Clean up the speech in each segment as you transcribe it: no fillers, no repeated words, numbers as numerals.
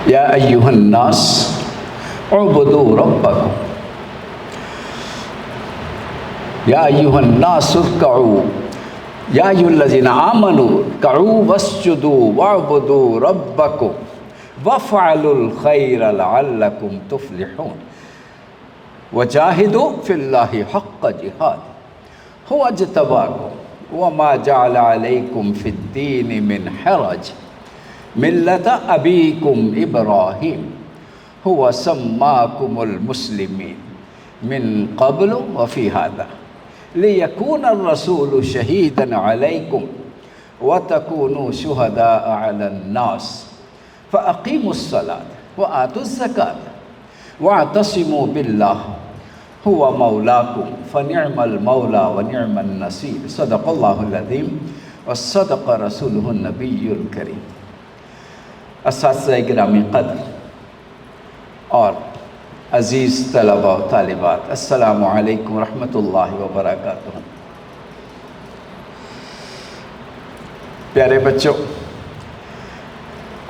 یا ایھا الناس اعبدوا ربکم یا ایھا الناس ارکعوا یا ایھا الذین آمنوا ارکعوا واسجدوا واعبدوا ربکم وافعلوا الخیر لعلکم تفلحون وجاہدوا فی اللہ حق جہاد هو اجتباکم وما جعل علیکم فی الدین من حرج ملۃ ابیکم ابراہیم هو سماکم المسلمین من قبل وفی ھذا لیکون الرسول شہیدا علیکم وتکونوا شہداء علی الناس فاقیموا الصلاۃ وآتوا الزکاۃ واعتصموا باللہ هو مولاکم فنعم المولا ونعم النصیر صدق اللہ العظیم وصدق رسولہ النبی الکریم۔ اساتذہ گرامی قدر اور عزیز طلبہ و طالبات، السلام علیکم ورحمۃ اللہ وبرکاتہ۔ پیارے بچوں،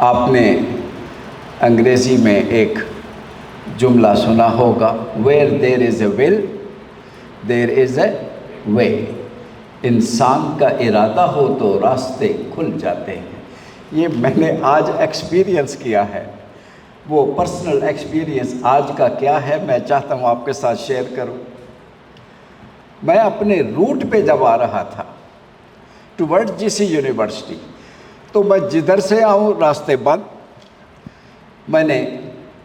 آپ نے انگریزی میں ایک جملہ سنا ہوگا، where there is a will there is a way۔ انسان کا ارادہ ہو تو راستے کھل جاتے ہیں۔ یہ میں نے آج ایکسپیرینس کیا ہے۔ وہ پرسنل ایکسپیرینس آج کا کیا ہے میں چاہتا ہوں آپ کے ساتھ شیئر کروں۔ میں اپنے روٹ پہ جب آ رہا تھا ٹوورڈ جی سی یونیورسٹی، تو میں جدھر سے آؤں راستے بند۔ میں نے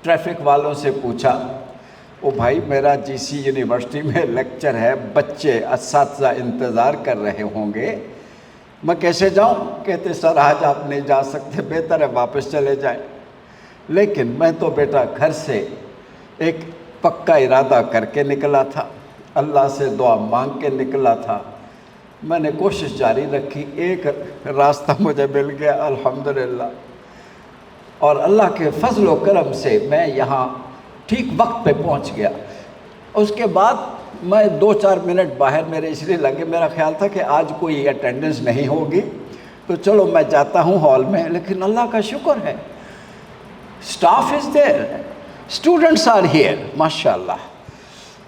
ٹریفک والوں سے پوچھا، او بھائی میرا جی سی یونیورسٹی میں لیکچر ہے، بچے اساتذہ انتظار کر رہے ہوں گے، میں کیسے جاؤں؟ کہتے سر آج آپ نہیں جا سکتے، بہتر ہے واپس چلے جائیں۔ لیکن میں تو بیٹا گھر سے ایک پکا ارادہ کر کے نکلا تھا، اللہ سے دعا مانگ کے نکلا تھا۔ میں نے کوشش جاری رکھی، ایک راستہ مجھے مل گیا الحمدللہ، اور اللہ کے فضل و کرم سے میں یہاں ٹھیک وقت پہ پہنچ گیا۔ اس کے بعد میں 2-4 منٹ باہر میرے اس لیے لگے، میرا خیال تھا کہ آج کوئی اٹینڈنس نہیں ہوگی تو چلو میں جاتا ہوں ہال میں، لیکن اللہ کا شکر ہے staff is there, students are here, ماشاء اللہ۔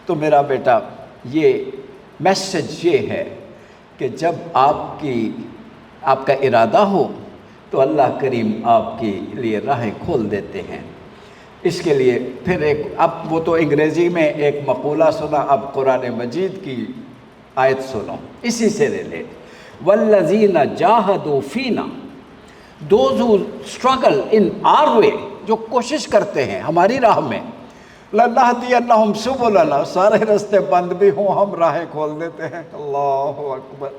تو میرا بیٹا یہ میسج یہ ہے کہ جب آپ کا ارادہ ہو تو اللہ کریم آپ کے لیے راہیں کھول دیتے ہیں۔ اس کے لیے پھر اب وہ تو انگریزی میں ایک مقولہ سنا، اب قرآن مجید کی آیت سنو اسی سے ریلیٹ۔ وَالَّذِينَ جَاهَدُوا فِينَا، those who struggle in our way، جو کوشش کرتے ہیں ہماری راہ میں، لَنَهْدِيَنَّهُمْ سُبُلَنَا، سارے راستے بند بھی ہوں ہم راہیں کھول دیتے ہیں۔ اللہ اکبر۔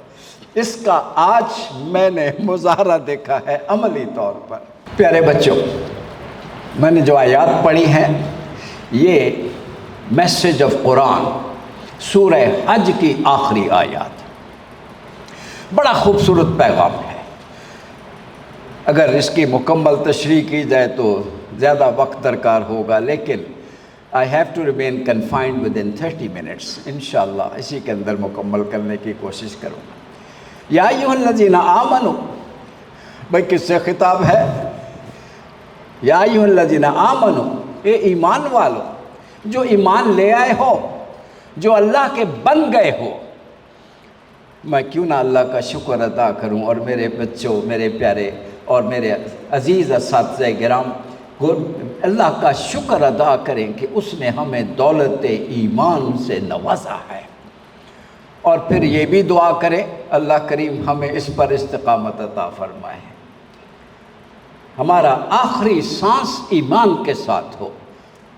اس کا آج میں نے مظاہرہ دیکھا ہے عملی طور پر۔ پیارے بچوں، میں نے جو آیات پڑھی ہیں یہ میسج آف قرآن سورہ حج کی آخری آیات، بڑا خوبصورت پیغام ہے۔ اگر اس کی مکمل تشریح کی جائے تو زیادہ وقت درکار ہوگا، لیکن I have to remain confined within 30 minutes، انشاءاللہ اسی کے اندر مکمل کرنے کی کوشش کروں گا۔ یا ایھا الذین آمنوا، بھائی کس سے خطاب ہے؟ یا ایھا الذین آمنوا، اے ایمان والو، جو ایمان لے آئے ہو، جو اللہ کے بن گئے ہو۔ میں کیوں نہ اللہ کا شکر ادا کروں، اور میرے بچوں، میرے پیارے اور میرے عزیز اساتذہ گرام، اللہ کا شکر ادا کریں کہ اس نے ہمیں دولت ایمان سے نوازا ہے، اور پھر یہ بھی دعا کریں اللہ کریم ہمیں اس پر استقامت عطا فرمائے، ہمارا آخری سانس ایمان کے ساتھ ہو۔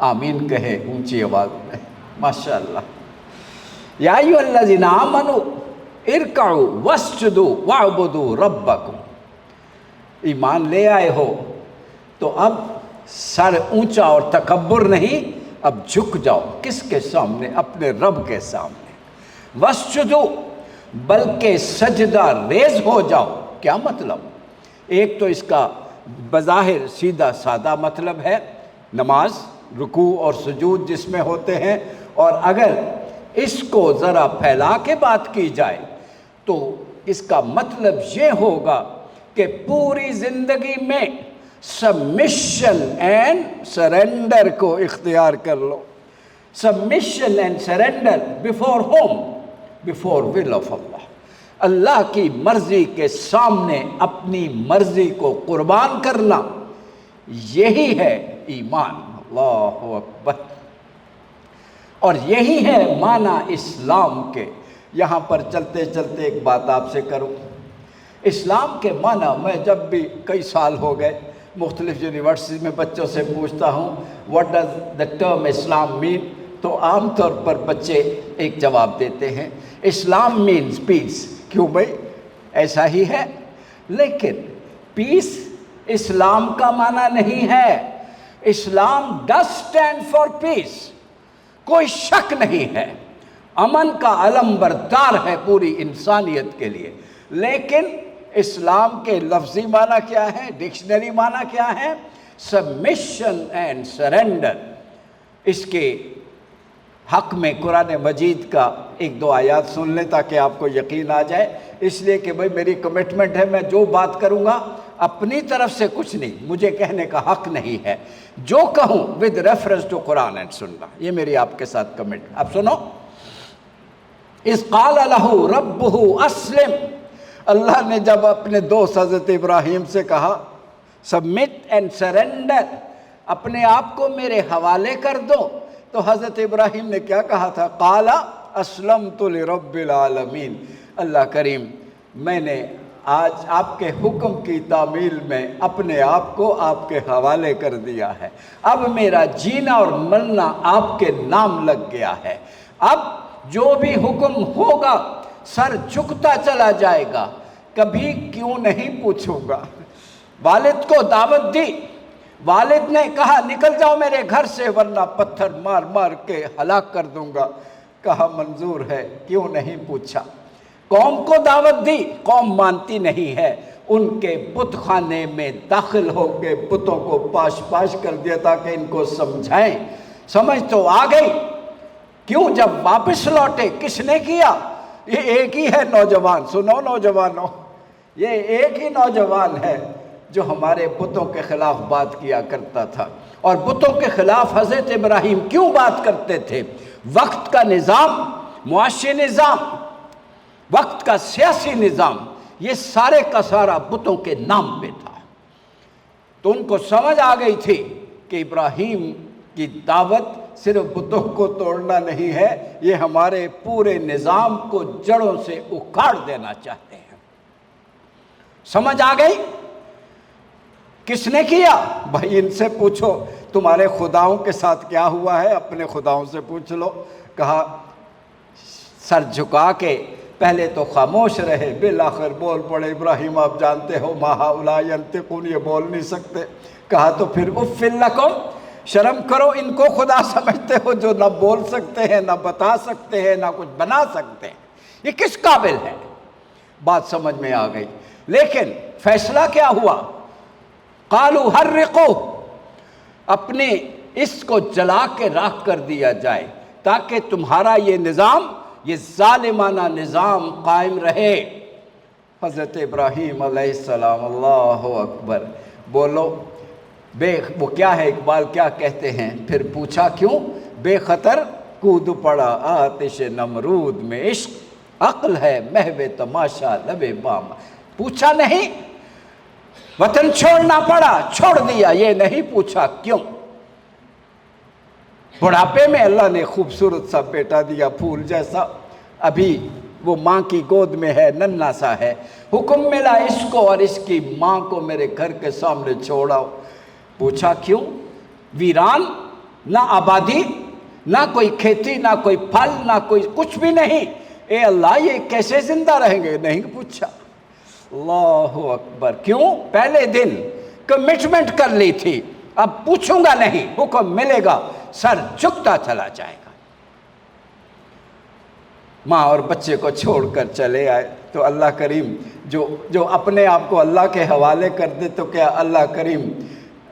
آمین کہیں اونچی آواز میں، ماشاءاللہ۔ یا ایھا الذین آمنوا ارکعوا واسجدوا واعبدوا ربکم، ایمان لے آئے ہو تو اب سر اونچا اور تکبر نہیں، اب جھک جاؤ، کس کے سامنے؟ اپنے رب کے سامنے۔ واسجدوا، بلکہ سجدہ ریز ہو جاؤ۔ کیا مطلب؟ ایک تو اس کا بظاہر سیدھا سادہ مطلب ہے نماز، رکوع اور سجود جس میں ہوتے ہیں، اور اگر اس کو ذرا پھیلا کے بات کی جائے تو اس کا مطلب یہ ہوگا کہ پوری زندگی میں سبمیشن اینڈ سرنڈر کو اختیار کر لو. Submission and surrender before whom? Before will of Allah. Allah کی مرضی کے سامنے اپنی مرضی کو قربان کرنا، یہی ہے ایمان. اللہ اکبر. اور یہی ہے معنی اسلام کے. یہاں پر چلتے چلتے ایک بات آپ سے کروں. اسلام کے معنی میں جب بھی کئی سال ہو گئے مختلف یونیورسٹی میں بچوں سے پوچھتا ہوں واٹ ڈز دا ٹرم اسلام مین، تو عام طور پر بچے ایک جواب دیتے ہیں اسلام مینز پیس. کیوں بھائی؟ ایسا ہی ہے. لیکن پیس اسلام کا معنی نہیں ہے. اسلام ڈز اسٹینڈ فار پیس، کوئی شک نہیں ہے. امن کا علم بردار ہے پوری انسانیت کے لیے. لیکن اسلام کے لفظی معنی کیا ہے، ڈکشنری معنی کیا ہے؟ Submission and surrender. اس کے حق میں قرآن مجید کا ایک دو آیات سن لیں تاکہ آپ کو یقین آ جائے. اس لیے کہ بھئی میری کمٹمنٹ ہے، میں جو بات کروں گا اپنی طرف سے کچھ نہیں، مجھے کہنے کا حق نہیں ہے. جو کہوں with reference to Quran and سننا، یہ میری آپ کے ساتھ کمنٹ. اب سنو. اذ قال لہ ربہ اسلم. اللہ نے جب اپنے دوست حضرت ابراہیم سے کہا سبمٹ اینڈ سرنڈر، اپنے آپ کو میرے حوالے کر دو، تو حضرت ابراہیم نے کیا کہا تھا؟ قال اسلمت لرب العالمین. اللہ کریم، میں نے آج آپ کے حکم کی تعمیل میں اپنے آپ کو آپ کے حوالے کر دیا ہے. اب میرا جینا اور مرنا آپ کے نام لگ گیا ہے. اب جو بھی حکم ہوگا سر جھکتا چلا جائے گا، کبھی کیوں نہیں پوچھوں گا. والد کو دعوت دی، والد نے کہا نکل جاؤ میرے گھر سے ورنہ پتھر مار مار کے ہلاک کر دوں گا. کہا منظور ہے، کیوں نہیں پوچھا. قوم کو دعوت دی، قوم مانتی نہیں ہے. ان کے بت خانے میں داخل ہو کے بتوں کو پاش پاش کر دیا تاکہ ان کو سمجھائیں. سمجھ تو آ گئی. کیوں جب واپس لوٹے کس نے کیا؟ یہ ایک ہی ہے نوجوان. سنو نوجوانوں، یہ ایک ہی نوجوان ہے جو ہمارے بتوں کے خلاف بات کیا کرتا تھا. اور بتوں کے خلاف حضرت ابراہیم کیوں بات کرتے تھے؟ وقت کا نظام، معاشی نظام، وقت کا سیاسی نظام، یہ سارے کا سارا بتوں کے نام پہ تھا. تو ان کو سمجھ آ گئی تھی کہ ابراہیم کی دعوت صرف بتوں کو توڑنا نہیں ہے، یہ ہمارے پورے نظام کو جڑوں سے اکھاڑ دینا چاہتے ہیں. سمجھ آ گئی؟ کس نے کیا؟ بھائی ان سے پوچھو تمہارے خداؤں کے ساتھ کیا ہوا ہے، اپنے خداؤں سے پوچھ لو. کہا سر جھکا کے پہلے تو خاموش رہے، بالآخر بول پڑے ابراہیم آپ جانتے ہو ما ہؤلاء ینطقون، یہ بول نہیں سکتے. کہا تو پھر اف لکم، شرم کرو، ان کو خدا سمجھتے ہو جو نہ بول سکتے ہیں، نہ بتا سکتے ہیں، نہ کچھ بنا سکتے ہیں. یہ کس قابل ہے؟ بات سمجھ میں آ گئی. لیکن فیصلہ کیا ہوا؟ قالوا حرقوا، اپنے اس کو جلا کے راکھ کر دیا جائے تاکہ تمہارا یہ نظام، یہ ظالمانہ نظام قائم رہے. حضرت ابراہیم علیہ السلام، اللہ اکبر. بولو وہ کیا ہے، اقبال کیا کہتے ہیں؟ پھر پوچھا کیوں؟ بے خطر کود پڑا آتش نمرود میں، عشق عقل ہے محو تماشا لب بام. پوچھا نہیں، وطن چھوڑنا پڑا، چھوڑ دیا. یہ نہیں پوچھا کیوں. بڑھاپے میں اللہ نے خوبصورت سا بیٹا دیا، پھول جیسا، ابھی وہ ماں کی گود میں ہے، ننھا سا ہے. حکم ملا اس کو اور اس کی ماں کو میرے گھر کے سامنے چھوڑاؤ. پوچھا کیوں؟ ویران، نہ آبادی، نہ کوئی کھیتی، نہ کوئی پھل، نہ کوئی کچھ بھی نہیں. اے اللہ یہ کیسے زندہ رہیں گے؟ نہیں پوچھا. اللہ اکبر. کیوں؟ پہلے دن کمٹمنٹ کر لی تھی، اب پوچھوں گا نہیں، حکم ملے گا سر جھکتا چلا جائے گا. ماں اور بچے کو چھوڑ کر چلے آئے. تو اللہ کریم جو اپنے آپ کو اللہ کے حوالے کر دے تو کیا اللہ کریم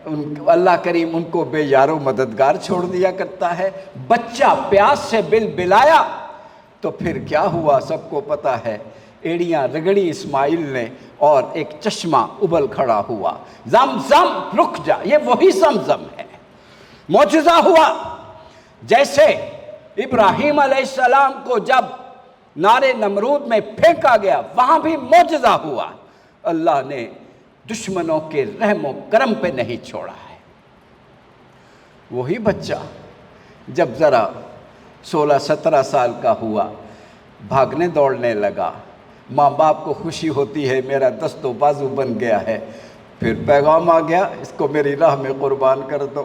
ان کو بے یار و مددگار چھوڑ دیا کرتا ہے؟ بچہ پیاس سے بل بلایا تو پھر کیا ہوا سب کو پتہ ہے. ایڑیاں رگڑی اسماعیل نے اور ایک چشمہ ابل کھڑا ہوا، زمزم رک جا، یہ وہی زمزم ہے۔ معجزہ ہوا، جیسے ابراہیم علیہ السلام کو جب نارے نمرود میں پھینکا گیا، وہاں بھی معجزہ ہوا، اللہ نے دشمنوں کے رحم و کرم پہ نہیں چھوڑا ہے۔ وہی بچہ جب ذرا 16-17 سال کا ہوا، بھاگنے دوڑنے لگا، ماں باپ کو خوشی ہوتی ہے میرا دست و بازو بن گیا ہے، پھر پیغام آ گیا اس کو میری راہ میں قربان کر دو۔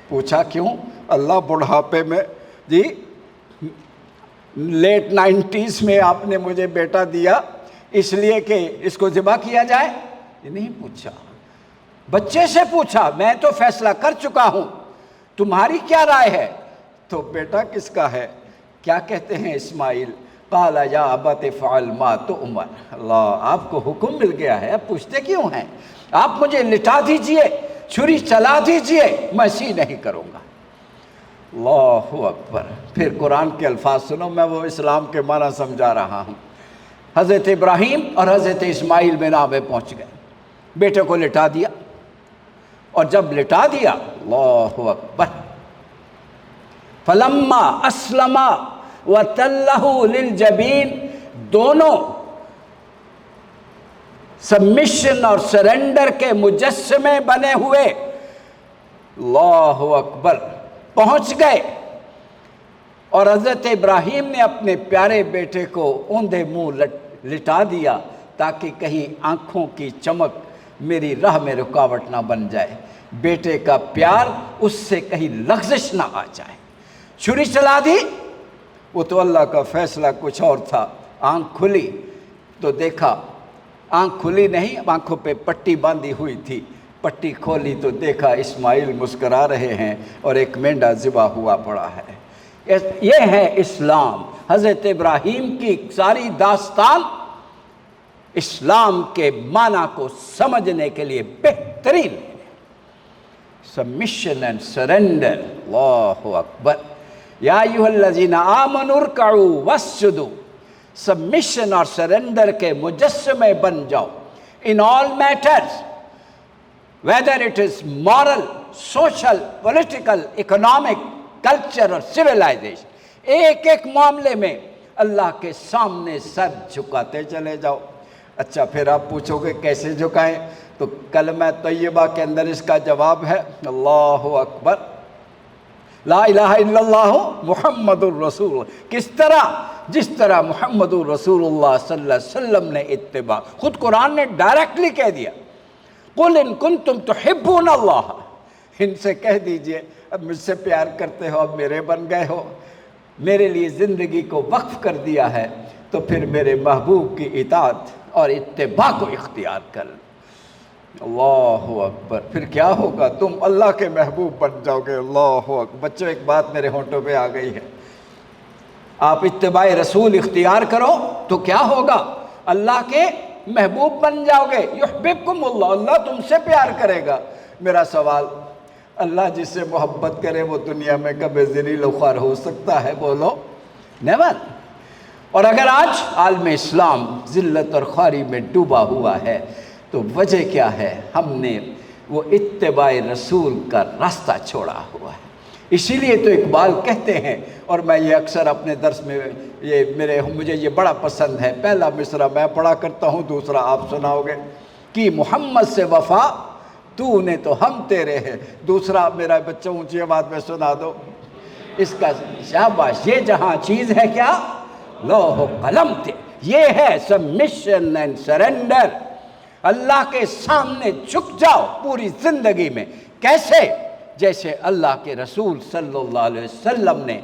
پوچھا کیوں؟ اللہ بڑھاپے میں، جی لیٹ 90s میں آپ نے مجھے بیٹا دیا اس لیے کہ اس کو ذبح کیا جائے؟ یہ نہیں پوچھا، بچے سے پوچھا، میں تو فیصلہ کر چکا ہوں، تمہاری کیا رائے ہے؟ تو بیٹا کس کا ہے؟ کیا کہتے ہیں اسماعیل؟ قال یا ابت فعل ما تؤمر، اللہ آپ کو حکم مل گیا ہے، اب پوچھتے کیوں ہیں؟ آپ مجھے لٹا دیجئے، چھری چلا دیجئے، میں سی نہیں کروں گا۔ اللہ اکبر۔ پھر قرآن کے الفاظ سنو، میں وہ اسلام کے معنی سمجھا رہا ہوں۔ حضرت ابراہیم اور حضرت اسماعیل مینا میں پہنچ گئے، بیٹے کو لٹا دیا، اور جب لٹا دیا، اللہ اکبر، فلما اسلما وَتَلَّهُ لِلْجَبِينِ، دونوں سبمیشن اور سرنڈر کے مجسمے بنے ہوئے، اللہ اکبر، پہنچ گئے، اور حضرت ابراہیم نے اپنے پیارے بیٹے کو اوندھے منہ لٹا دیا تاکہ کہیں آنکھوں کی چمک میری راہ میں رکاوٹ نہ بن جائے، بیٹے کا پیار اس سے کہیں لغزش نہ آ جائے۔ چھری چلا دی، وہ تو اللہ کا فیصلہ کچھ اور تھا۔ آنکھ کھلی تو دیکھا، آنکھ کھلی نہیں، آنکھوں پہ پٹی باندھی ہوئی تھی، پٹی کھولی تو دیکھا اسماعیل مسکرا رہے ہیں اور ایک مینڈا ذبح ہوا پڑا ہے۔ یہ ہے اسلام۔ حضرت ابراہیم کی ساری داستان اسلام کے معنی کو سمجھنے کے لیے بہترین ہے۔ سبمیشن اینڈ سرنڈر، اللہ اکبر۔ یا ایھا الذین آمنوا ارکعوا واسجدوا، سبمیشن اور سرنڈر کے مجسمے بن جاؤ in all matters, whether it is moral, social, political, economic, culture اور civilization، ایک ایک معاملے میں اللہ کے سامنے سر جھکاتے چلے جاؤ۔ اچھا پھر آپ پوچھو گے کیسے جھکائیں؟ تو کلمہ طیبہ کے اندر اس کا جواب ہے، اللہ اکبر، لا الہ الا اللہ محمد الرسول۔ کس طرح؟ جس طرح محمد الرسول اللہ صلی اللہ علیہ وسلم نے اتباع، خود قرآن نے ڈائریکٹلی کہہ دیا، قل ان کنتم تحبون اللہ، ان سے کہہ دیجئے اب مجھ سے پیار کرتے ہو، اب میرے بن گئے ہو، میرے لیے زندگی کو وقف کر دیا ہے، تو پھر میرے محبوب کی اطاعت اور اتباع کو اختیار کر۔ اللہ اکبر۔ پھر کیا ہوگا؟ تم اللہ کے محبوب بن جاؤ گے۔ اللہ اکبر۔ بچوں ایک بات میرے ہونٹوں پہ آ گئی ہے، آپ اتباع رسول اختیار کرو تو کیا ہوگا؟ اللہ کے محبوب بن جاؤ گے۔ یحببکم اللہ، اللہ تم سے پیار کرے گا۔ میرا سوال، اللہ جس سے محبت کرے وہ دنیا میں کبھی ذلیل و خوار ہو سکتا ہے؟ بولو، نیور۔ اور اگر آج عالم اسلام ذلت اور خواری میں ڈوبا ہوا ہے تو وجہ کیا ہے؟ ہم نے وہ اتباع رسول کا راستہ چھوڑا ہوا ہے۔ اسی لیے تو اقبال کہتے ہیں، اور میں یہ اکثر اپنے درس میں مجھے یہ بڑا پسند ہے، پہلا مصرع میں پڑھا کرتا ہوں، دوسرا آپ سناؤ گے، کہ محمد سے وفا تو نے تو ہم تیرے ہیں، دوسرا میرا بچہ اونچی آواز میں سنا دو اس کا، شاباش، یہ جہاں چیز ہے کیا؟ لوح و قلم تھے۔ یہ ہے سبمیشن اینڈ سرنڈر۔ اللہ کے سامنے جھک جاؤ پوری زندگی میں۔ کیسے؟ جیسے اللہ کے رسول صلی اللہ علیہ وسلم نے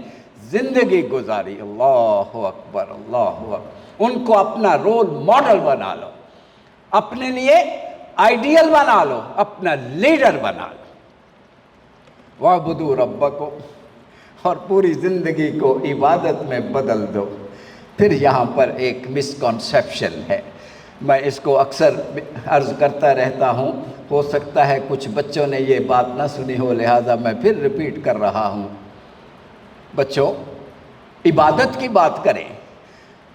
زندگی گزاری۔ اللہ اکبر، اللہ اکبر۔ ان کو اپنا رول ماڈل بنا لو، اپنے لیے آئیڈیل بنا لو، اپنا لیڈر بنا لو۔ وَاعْبُدُوا رَبَّكُمْ، اور پوری زندگی کو عبادت میں بدل دو۔ پھر یہاں پر ایک مسکنسیپشن ہے، میں اس کو اکثر عرض کرتا رہتا ہوں، ہو سکتا ہے کچھ بچوں نے یہ بات نہ سنی ہو، لہٰذا میں پھر ریپیٹ کر رہا ہوں۔ بچوں، عبادت کی بات کریں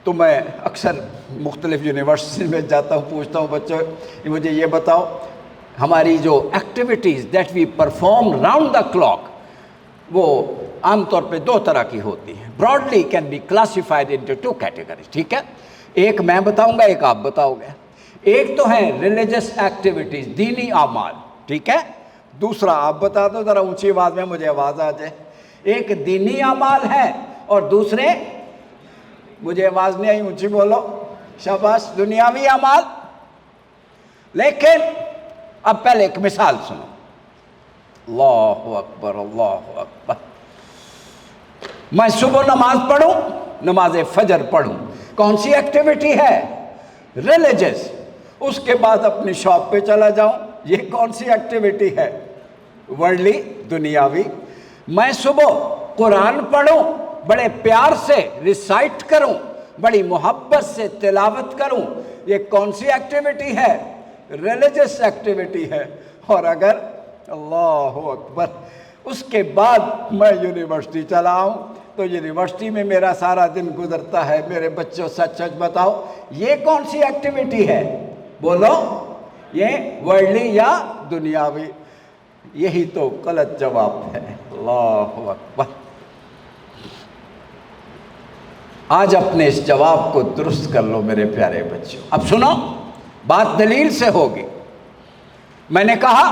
تو میں اکثر مختلف یونیورسٹی میں جاتا ہوں، پوچھتا ہوں بچوں مجھے یہ بتاؤ ہماری جو activities that we perform round the clock وہ عام طور پہ دو طرح کی ہوتی ہیں. Broadly can be classified into two categories. ٹھیک ہے، ایک میں بتاؤں گا، ایک آپ بتاؤ گے. ایک تو ہے ریلیجس ایکٹیویٹیز، دینی اعمال. ٹھیک ہے، دوسرا آپ بتا دو ذرا اونچی آواز میں، مجھے آواز آ جائے. ایک دینی اعمال ہے اور دوسرے، مجھے آواز نہیں آئی، اونچی بولو، شاباش، دنیاوی اعمال. لیکن اب پہلے ایک مثال سنو. اللہ اکبر، اللہ اکبر. میں صبح نماز پڑھوں، نماز فجر پڑھوں، کون سی ایکٹیویٹی ہے؟ ریلیجس. اس کے بعد اپنی شاپ پہ چلا جاؤں، یہ کون سی ایکٹیویٹی ہے؟ ورلڈلی، دنیاوی. میں صبح قرآن پڑھوں، بڑے پیار سے ریسائٹ کروں، بڑی محبت سے تلاوت کروں، یہ کون سی ایکٹیویٹی ہے؟ ریلیجس ایکٹیویٹی ہے. اور اگر اللہ اکبر اس کے بعد میں یونیورسٹی چلا ہوں تو یونیورسٹی میں میرا سارا دن گزرتا ہے، میرے بچوں سچ سچ بتاؤ یہ کون سی ایکٹیویٹی ہے؟ بولو، یہ ورلڈلی یا دنیاوی؟ یہی تو غلط جواب ہے. اللہ اکبر. آج اپنے اس جواب کو درست کر لو میرے پیارے بچوں. اب سنو، بات دلیل سے ہوگی. میں نے کہا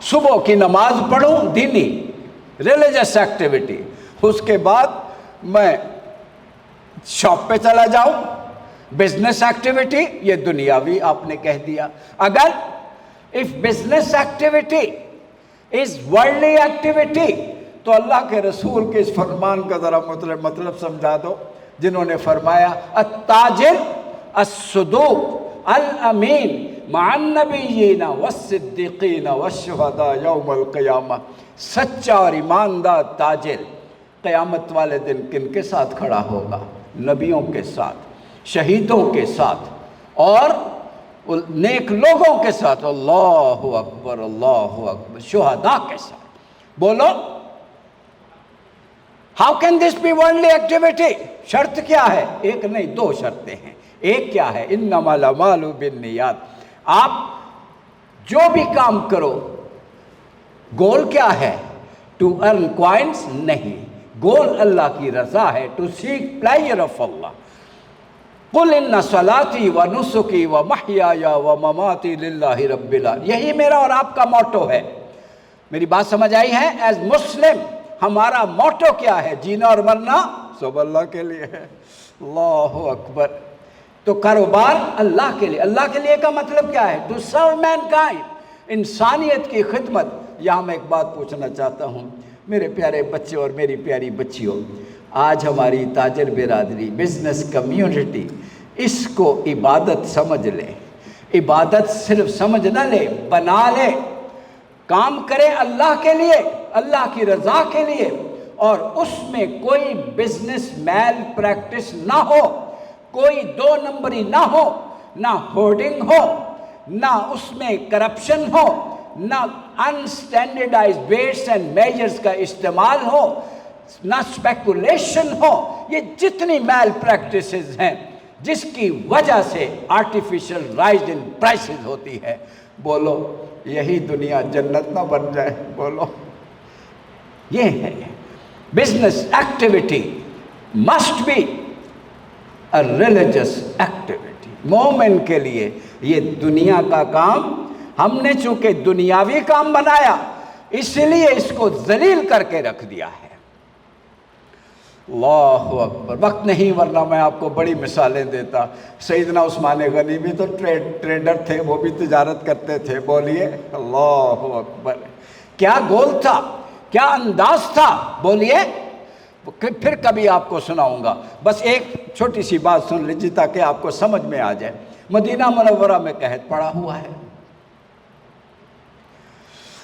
صبح کی نماز پڑھوں، دینی ریلیجس ایکٹیویٹی. اس کے بعد میں شاپ پہ چلا جاؤں، بزنس ایکٹیویٹی، یہ دنیاوی آپ نے کہہ دیا. اگر if business activity is worldly activity تو اللہ کے رسول کے اس فرمان کا ذرا مطلب سمجھا دو، جنہوں نے فرمایا التاجر الصدوق الامین مع النبیین والصدیقین والشہداء یوم القیامہ. سچا اور ایماندار تاجر قیامت والے دن کن کے ساتھ کھڑا ہوگا؟ نبیوں کے ساتھ، شہیدوں کے ساتھ اور نیک لوگوں کے ساتھ. اللہ اکبر، اللہ اکبر. شہداء کے ساتھ. بولو، how can this be worldly activity? شرط کیا ہے؟ ایک نہیں، دو شرطیں ہیں. ایک کیا ہے؟ انما الاعمال بالنیات. آپ جو بھی کام کرو، گول کیا ہے؟ ٹو ارن کوائنس نہیں، گول اللہ کی رضا ہے، ٹو سیک پلیجر آف اللہ. قل ان صلاتی و نسکی و محیای و مماتی للہ رب العالمین. یہی میرا اور آپ کا موٹو ہے. میری بات سمجھ آئی ہے؟ ایز مسلم ہمارا موٹو کیا ہے؟ جینا اور مرنا سب اللہ کے لیے ہے. اللہ اکبر. تو کاروبار اللہ کے لیے. اللہ کے لیے کا مطلب کیا ہے؟ ٹو سرو مین کائنڈ، انسانیت کی خدمت. یہاں میں ایک بات پوچھنا چاہتا ہوں میرے پیارے بچے اور میری پیاری بچیوں. آج ہماری تاجر برادری، بزنس کمیونٹی اس کو عبادت سمجھ لے. عبادت صرف سمجھ نہ لے، بنا لے. کام کرے اللہ کے لیے، اللہ کی رضا کے لیے، اور اس میں کوئی بزنس میل پریکٹس نہ ہو، کوئی دو نمبری نہ ہو، نہ ہورڈنگ ہو، نہ اس میں کرپشن ہو، نہ انسٹینڈرڈائز ویٹس اینڈ میجرز کا استعمال ہو، نہ اسپیکولیشن ہو. یہ جتنی میل پریکٹسز ہیں جس کی وجہ سے آرٹیفیشل رائز ان پرائسز ہوتی ہے، بولو یہی دنیا جنت نہ بن جائے؟ بولو. یہ ہے business activity must be a religious activity. مومن کے لیے یہ دنیا کا کام ہم نے چونکہ دنیاوی کام بنایا اس لیے اس کو ذلیل کر کے رکھ دیا ہے. اللہ اکبر. وقت نہیں ورنہ میں آپ کو بڑی مثالیں دیتا. سیدنا عثمان غنی بھی تو ٹریڈر تھے، وہ بھی تجارت کرتے تھے. بولیے اللہ اکبر. کیا گول تھا، کیا انداز تھا؟ بولیے. پھر کبھی آپ کو سناؤں گا. بس ایک چھوٹی سی بات سن لیجیے تاکہ آپ کو سمجھ میں آ جائے. مدینہ منورہ میں قحط پڑا ہوا ہے.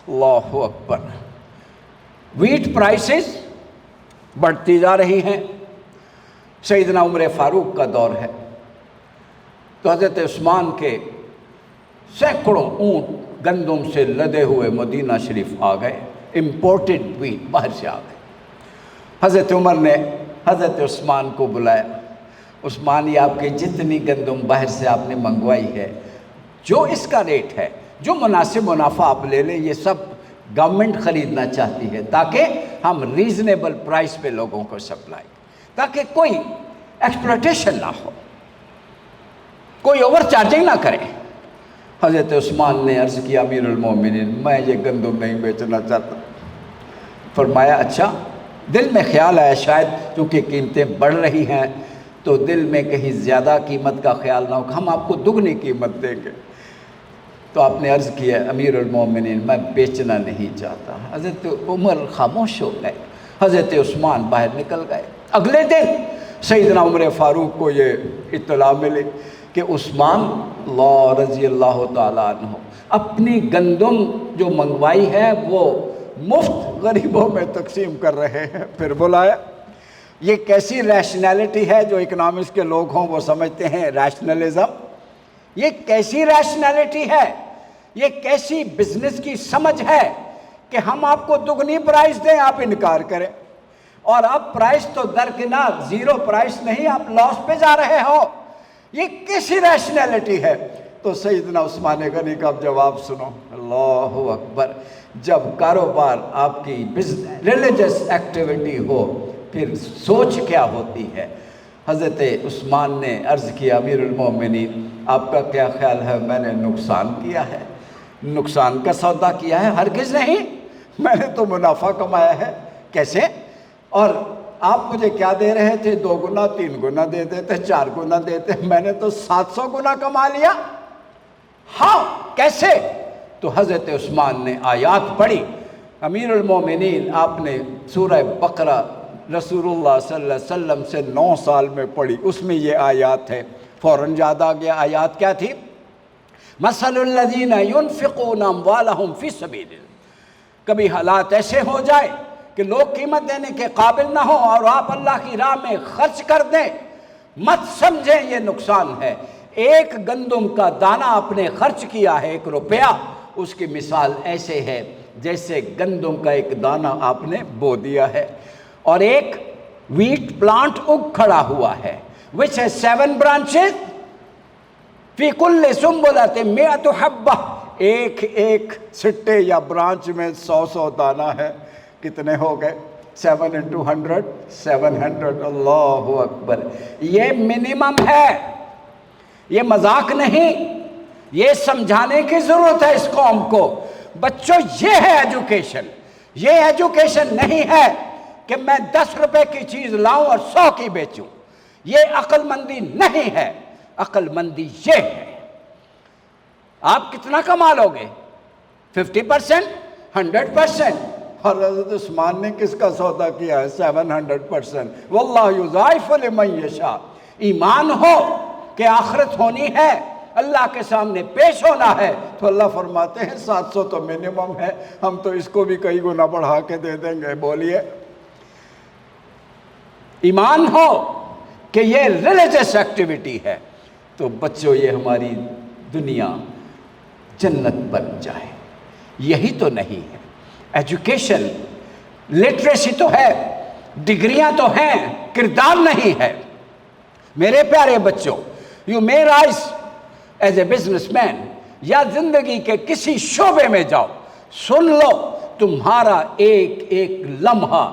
اللہ اکبر. ویٹ پرائسز بڑھتی جا رہی ہیں. سیدنا عمر فاروق کا دور ہے تو حضرت عثمان کے سینکڑوں اونٹ گندم سے لدے ہوئے مدینہ شریف آ گئے. امپورٹڈ ویٹ باہر سے آ گئے. حضرت عمر نے حضرت عثمان کو بلایا عثمان یہ آپ کی جتنی گندم باہر سے آپ نے منگوائی ہے، جو اس کا ریٹ ہے، جو مناسب منافع آپ لے لیں، یہ سب گورنمنٹ خریدنا چاہتی ہے تاکہ ہم ریزنیبل پرائس پہ لوگوں کو سپلائی، تاکہ کوئی ایکسپلوٹیشن نہ ہو، کوئی اوور چارجنگ نہ کرے۔ حضرت عثمان نے عرض کیا امیر المومنین میں یہ گندم نہیں بیچنا چاہتا۔ فرمایا اچھا، دل میں خیال آیا شاید چونکہ قیمتیں بڑھ رہی ہیں تو دل میں کہیں زیادہ قیمت کا خیال نہ ہو کہ ہم آپ کو دگنی قیمت دیں گے، تو آپ نے عرض کیا امیر المومنین میں بیچنا نہیں چاہتا۔ حضرت عمر خاموش ہو گئے، حضرت عثمان باہر نکل گئے۔ اگلے دن سیدنا عمر فاروق کو یہ اطلاع ملی کہ عثمان اللہ رضی اللہ تعالیٰ عنہ اپنی گندم جو منگوائی ہے وہ مفت غریبوں میں تقسیم کر رہے ہیں۔ پھر بلایا، یہ کیسی ریشنلٹی ہے، جو اکنامکس کے لوگ ہوں وہ سمجھتے ہیں ریشنلزم، یہ کیسی ریشنلٹی ہے، یہ کیسی بزنس کی سمجھ ہے کہ ہم آپ کو دگنی پرائس دیں، آپ انکار کریں، اور اب پرائس تو درکنار زیرو پرائس نہیں، آپ لاس پہ جا رہے ہو، یہ کیسی ریشنلٹی ہے؟ تو سیدنا عثمان غنی کا جواب سنو، اللہ اکبر، جب کاروبار آپ کی ریلیجس ایکٹیویٹی ہو پھر سوچ کیا ہوتی ہے۔ حضرت عثمان نے عرض کیا امیر المومنین آپ کا کیا خیال ہے میں نے نقصان کیا ہے؟ نقصان کا سودا کیا ہے؟ ہرگز نہیں، میں نے تو منافع کمایا ہے۔ کیسے؟ اور آپ مجھے کیا دے رہے تھے؟ 2 گنا 3 گنا دے دیتے، 4 گنا دیتے، میں نے تو 700 گنا کما لیا۔ ہاں کیسے؟ تو حضرت عثمان نے آیات پڑھی۔ امیر المومنین آپ نے سورہ بقرہ رسول اللہ صلی اللہ علیہ وسلم سے 9 سال میں پڑھی، اس میں یہ آیات ہے، فوراً یاد آ گیا۔ آیات کیا تھی؟ مثل الذین ينفقون اموالهم فی سبیل اللہ، کبھی حالات ایسے ہو جائے کہ لوگ قیمت دینے کے قابل نہ ہوں اور آپ اللہ کی راہ میں خرچ کر دیں، مت سمجھیں یہ نقصان ہے۔ ایک گندم کا دانہ آپ نے خرچ کیا ہے 1 روپیہ، اس کی مثال ایسے ہے جیسے گندم کا ایک دانہ آپ نے بو دیا ہے، اور ایک ویٹ پلانٹ اگ کھڑا ہوا ہے which has 7 branches فی کل سنبلۃ 100 حبہ، ایک سٹے یا برانچ میں 100 دانہ ہے، کتنے ہو گئے؟ 7 into 100 700، اللہ اکبر۔ یہ منیمم ہے، یہ مذاق نہیں، یہ سمجھانے کی ضرورت ہے اس قوم کو۔ بچوں یہ ہے ایجوکیشن، یہ ایجوکیشن نہیں ہے کہ میں 10 روپے کی چیز لاؤں اور 100 کی بیچوں، یہ عقل مندی نہیں ہے۔ عقل مندی یہ ہے آپ کتنا کما لو گے؟ 50%، 100%۔ اور حضرت عثمان نے کس کا سودا کیا ہے؟ 700%۔ واللہ یضاعف لمن یشاء۔ ایمان ہو کہ آخرت ہونی ہے، اللہ کے سامنے پیش ہونا ہے، تو اللہ فرماتے ہیں 700 تو منیمم ہے، ہم تو اس کو بھی کئی گنا بڑھا کے دے دیں گے۔ بولیے، ایمان ہو کہ یہ ریلیجس ایکٹیویٹی ہے تو بچوں یہ ہماری دنیا جنت بن جائے۔ یہی تو نہیں ہے ایجوکیشن، لٹریسی تو ہے، ڈگریاں تو ہیں، کردار نہیں ہے۔ میرے پیارے بچوں، you may rise as a business man, یا زندگی کے کسی شعبے میں جاؤ، سن لو تمہارا ایک ایک لمحہ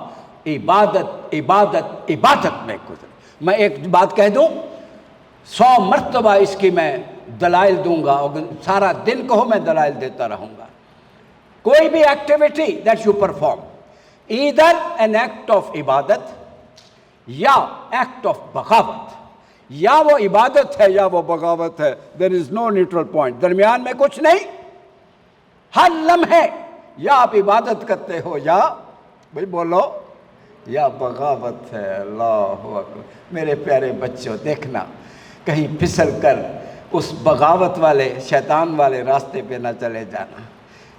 عبادت عبادت عبادت میں گزرے۔ میں ایک بات کہہ دوں، 100 مرتبہ اس کی میں دلائل دوں گا، اور سارا دن کہو میں دلائل دیتا رہوں گا۔ کوئی بھی activity that you perform, either an act of عبادت یا ایکٹ آف بغاوت، یا وہ عبادت ہے یا وہ بغاوت ہے، دیر از نو نیوٹرل پوائنٹ، درمیان میں کچھ نہیں۔ ہر لمحے یا آپ عبادت کرتے ہو یا بھائی بولو یا بغاوت ہے۔ اللہ اکبر۔ میرے پیارے بچوں دیکھنا کہیں پھسل کر اس بغاوت والے شیطان والے راستے پہ نہ چلے جانا۔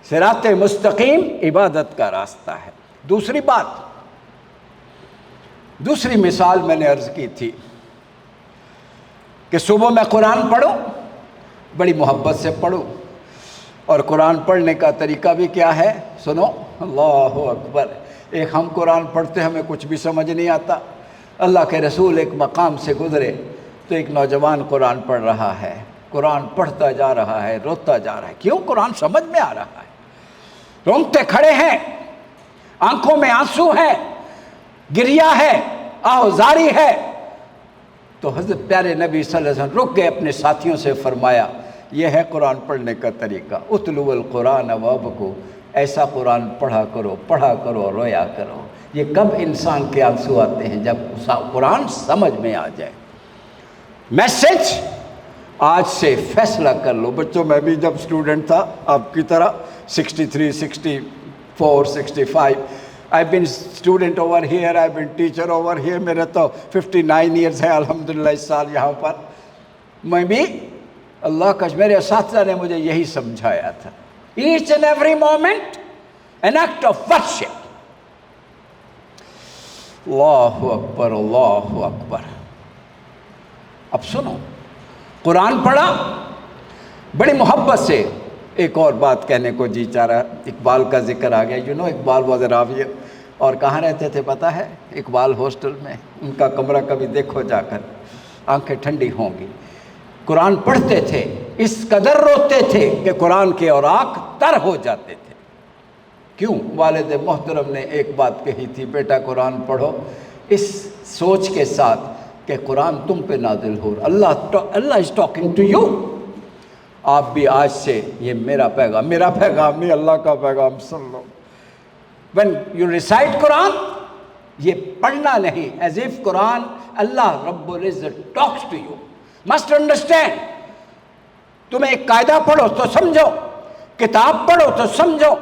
صراط مستقیم عبادت کا راستہ ہے۔ دوسری بات، دوسری مثال میں نے عرض کی تھی کہ صبح میں قرآن پڑھوں، بڑی محبت سے پڑھوں، اور قرآن پڑھنے کا طریقہ بھی کیا ہے سنو، اللہ اکبر۔ ایک ہم قرآن پڑھتے ہمیں کچھ بھی سمجھ نہیں آتا، اللہ کے رسول ایک مقام سے گزرے تو ایک نوجوان قرآن پڑھ رہا ہے، قرآن پڑھتا جا رہا ہے، روتا جا رہا ہے۔ کیوں؟ قرآن سمجھ میں آ رہا ہے، رونگٹے کھڑے ہیں، آنکھوں میں آنسو ہیں، گریا ہے، آہوزاری ہے۔ تو حضرت پیارے نبی صلی اللہ علیہ وسلم رک گئے، اپنے ساتھیوں سے فرمایا یہ ہے قرآن پڑھنے کا طریقہ، اتلو القرآن وابکو، ایسا قرآن پڑھا کرو، رویا کرو۔ یہ کب انسان کے آنسو آتے ہیں؟ جب قرآن سمجھ میں آ جائے۔ میسج آج سے فیصلہ کر لو بچوں، میں بھی جب اسٹوڈنٹ تھا آپ کی طرح 63, 64, 65 I've been student over here, I've been teacher over here، میرے تو 59 years ہے الحمدللہ اس سال یہاں پر۔ میں بھی اللہ کا میرے اساتذہ نے مجھے یہی سمجھایا تھا، each and every moment an act of worship۔ اللہ اکبر، اللہ اکبر۔ اب سنو، قرآن پڑھا بڑی محبت سے۔ ایک اور بات کہنے کو جی چاہ رہا، اقبال کا ذکر آ گیا۔ اقبال واز راویہ، اور کہاں رہتے تھے پتہ ہے؟ اقبال ہاسٹل میں۔ ان کا کمرہ کبھی دیکھو جا کر، آنکھیں ٹھنڈی ہوں گی۔ قرآن پڑھتے تھے، اس قدر روتے تھے کہ قرآن کے اوراق تر ہو جاتے تھے۔ کیوں؟ والد محترم نے ایک بات کہی تھی، بیٹا قرآن پڑھو اس سوچ کے ساتھ کہ قرآن تم پہ نازل ہو، اللہ از ٹاکنگ ٹو یو۔ آپ بھی آج سے یہ میرا پیغام نہیں، اللہ کا پیغام سن لو۔ when you recite قرآن، یہ پڑھنا نہیں، as if قرآن اللہ رب العزت talks to you، must understand۔ تمہیں ایک قاعدہ پڑھو تو سمجھو، کتاب پڑھو تو سمجھو،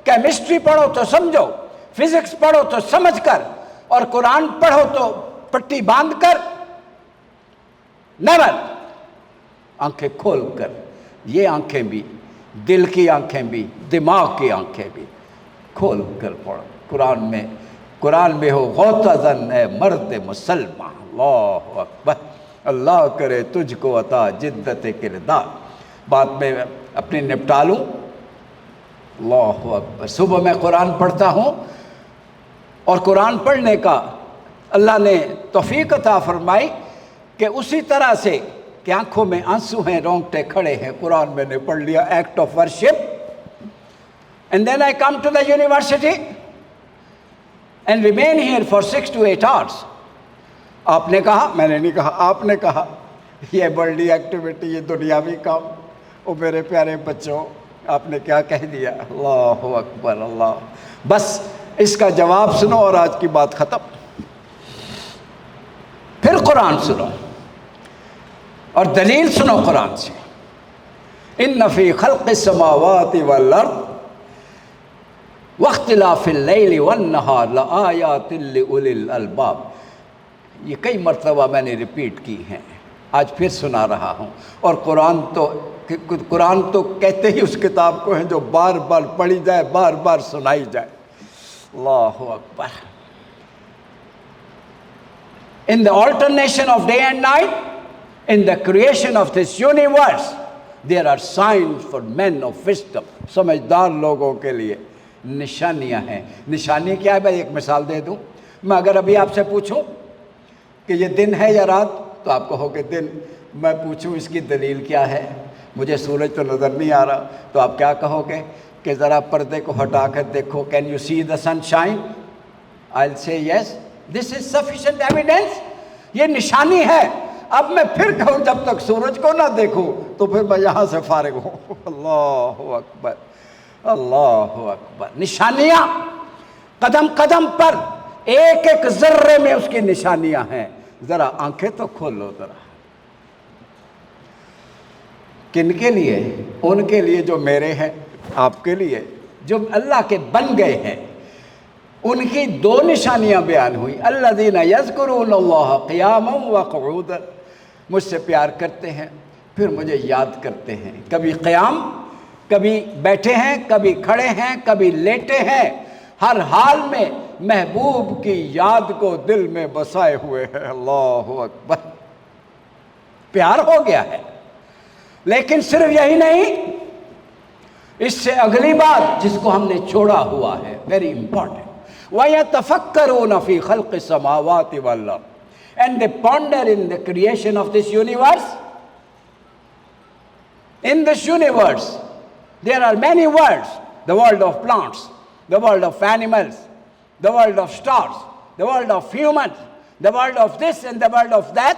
کیمسٹری پڑھو تو سمجھو، فزکس پڑھو تو سمجھ کر، اور قرآن پڑھو تو پٹی باندھ کر، never۔ آنکھیں کھول کر، یہ آنکھیں بھی، دل کی آنکھیں بھی، دماغ کی آنکھیں بھی کھول کر پڑھو۔ قرآن میں ہو غوطہ زن اے مرد مسلمان۔ اللہ اکبر، اللہ کرے تجھ کو عطا جدت کردار۔ بات میں اپنی نپٹا لوں۔ اللہ اکبر، صبح میں قرآن پڑھتا ہوں، اور قرآن پڑھنے کا اللہ نے توفیق عطا فرمائی کہ اسی طرح سے کہ آنکھوں میں آنسو ہیں، رونگٹے کھڑے ہیں، قرآن میں نے پڑھ لیا، act of worship. And then I come to the university and remain here for 6 to 8 hours۔ آپ نے کہا، میں نے نہیں کہا، آپ نے کہا یہ ورلڈی ایکٹیویٹی، یہ دنیاوی کام۔ او میرے پیارے بچوں، آپ نے کیا کہہ دیا؟ اللہ اکبر، اللہ۔ بس اس کا جواب سنو اور آج کی بات ختم۔ پھر قرآن سنو اور دلیل سنو قرآن سے۔ ان فی خلق السماوات والارض واختلاف اللیل والنہار لآیات لأولی الالباب۔ یہ کئی مرتبہ میں نے ریپیٹ کی ہیں، آج پھر سنا رہا ہوں۔ اور قرآن تو کہتے ہی اس کتاب کو ہیں جو بار بار پڑھی جائے، بار بار سنائی جائے۔ اللہ اکبر۔ In the alternation of day and night, in the creation of this universe, there are signs for men of wisdom۔ سمجھدار لوگوں کے لیے نشانیاں ہیں۔ نشانی کیا ہے؟ میں ایک مثال دے دوں۔ میں اگر ابھی آپ سے پوچھوں کہ یہ دن ہے یا رات، تو آپ کہو کہ دن۔ میں پوچھوں اس کی دلیل کیا ہے، مجھے سورج تو نظر نہیں آ رہا، تو آپ کیا کہو گے کہ ذرا پردے کو ہٹا کر دیکھو، can you see the sunshine? I will say yes, this is sufficient evidence, یہ نشانی ہے۔ اب میں پھر کہوں جب تک سورج کو نہ دیکھوں تو پھر میں یہاں سے فارغ ہوں۔ اللہ اکبر، اللہ اکبر۔ نشانیاں قدم قدم پر، ایک ایک ذرے میں اس کی نشانیاں ہیں۔ ذرا آنکھیں تو کھولو ذرا۔ کن کے لیے؟ ان کے لیے جو میرے ہیں، آپ کے لیے جو اللہ کے بن گئے ہیں۔ ان کی دو نشانیاں بیان ہوئی۔ الذین یذکرون اللہ قیاما وقعودا، مجھ سے پیار کرتے ہیں پھر مجھے یاد کرتے ہیں، کبھی قیام، کبھی بیٹھے ہیں، کبھی کھڑے ہیں، کبھی لیٹے ہیں، ہر حال میں محبوب کی یاد کو دل میں بسائے ہوئے ہیں۔ اللہ اکبر، پیار ہو گیا ہے۔ لیکن صرف یہی نہیں، اس سے اگلی بات جس کو ہم نے چھوڑا ہوا ہے، ویری امپورٹنٹ، وَيَتَفَكَّرُونَ فِي خَلْقِ السَّمَاوَاتِ وَالْأَرْضِ، and they ponder in the creation of this universe. In this universe, there are many worlds. The world of plants, the world of animals, the world of stars, the world of humans, the world of this and the world of that.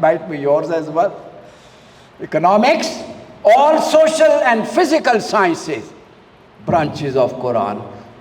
might be yours as well. Economics, all social and physical sciences, branches of Quran.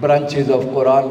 branches of Quran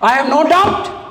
I have no doubt.